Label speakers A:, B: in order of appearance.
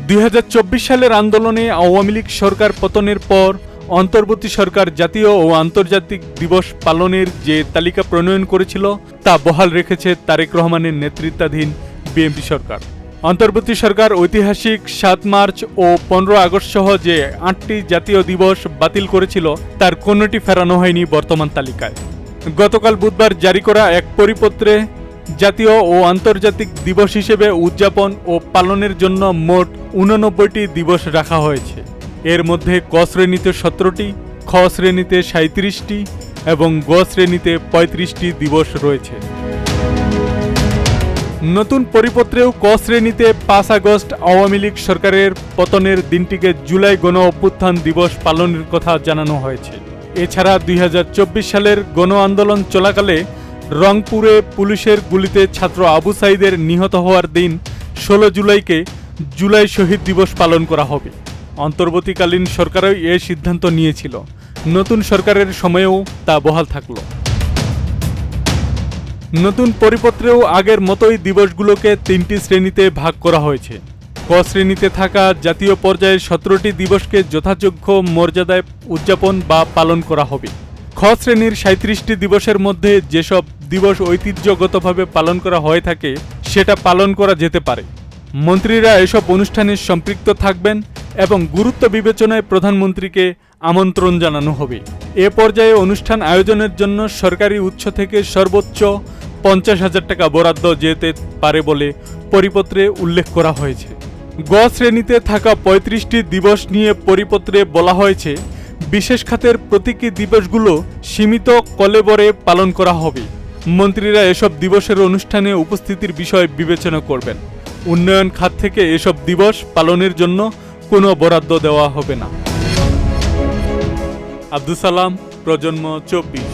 A: 2024 সালের আন্দোলনে আওয়ামী লীগ সরকার পতনের পর অন্তর্বর্তী সরকার জাতীয় ও আন্তর্জাতিক দিবস পালনের যে তালিকা প্রণয়ন করেছিল তা বহাল রেখেছে তারেক রহমানের নেতৃত্বাধীন বিএনপি সরকার। অন্তর্বর্তী সরকার ঐতিহাসিক 7 মার্চ ও 15 আগস্ট সহ যে 8টি জাতীয় দিবস বাতিল করেছিল তার কোনোটি ফেরানো হয়নি বর্তমান তালিকায়। গতকাল বুধবার জারি করা এক পরিপত্রে জাতীয় ও আন্তর্জাতিক দিবস হিসেবে উদযাপন ও পালনের জন্য মোট 89টি দিবস রাখা হয়েছে। এর মধ্যে ক শ্রেণীতে 17টি, খ শ্রেণীতে 37টি এবং গ শ্রেণীতে 35টি দিবস রয়েছে। নতুন পরিপত্রেও ক শ্রেণীতে 5 আগস্ট আওয়ামী লীগ সরকারের পতনের দিনটিকে জুলাই গণ অভ্যুত্থান দিবস পালনের কথা জানানো হয়েছে। এছাড়া 2024 সালের গণ আন্দোলন চলাকালে রংপুরে পুলিশের গুলিতে ছাত্র আবু সাঈদের নিহত হওয়ার দিন 16 জুলাইকে জুলাই শহীদ দিবস পালন করা হবে। অন্তর্বর্তীকালীন সরকারও এই সিদ্ধান্ত নিয়েছিল। নতুন সরকারের সময়েও তা বহাল থাকল। নতুন পরিপত্রেও আগের মতোই দিবসগুলোকে 3টি শ্রেণীতে ভাগ করা হয়েছে। ক শ্রেণীতে থাকা জাতীয় পর্যায়ের 17টি দিবসকে যথাযোগ্য মর্যাদায় উদযাপন বা পালন করা হবে। খ শ্রেণীর 37টি দিবসের মধ্যে যেসব দিবস ঐতিহ্যগতভাবে পালন করা হয়ে থাকে সেটা পালন করা যেতে পারে। মন্ত্রীরা এসব অনুষ্ঠানে সম্পৃক্ত থাকবেন এবং গুরুত্ব বিবেচনায় প্রধানমন্ত্রীকে আমন্ত্রণ জানানো হবে। এ পর্যায়ে অনুষ্ঠান আয়োজনের জন্য সরকারি উৎস থেকে সর্বোচ্চ 50,000 টাকা বরাদ্দ যেতে পারে বলে পরিপত্রে উল্লেখ করা হয়েছে। গ শ্রেণীতে থাকা 35টি দিবস নিয়ে পরিপত্রে বলা হয়েছে বিশেষ খাতের প্রতীকী দিবসগুলো সীমিত কলেবরে পালন করা হবে। মন্ত্রীরা এসব দিবসের অনুষ্ঠানে উপস্থিতির বিষয় বিবেচনা করবেন। উন্নয়ন খাত থেকে এসব দিবস পালনের জন্য কোনো বরাদ্দ দেওয়া হবে না। আব্দুল সালাম, প্রজন্ম 24।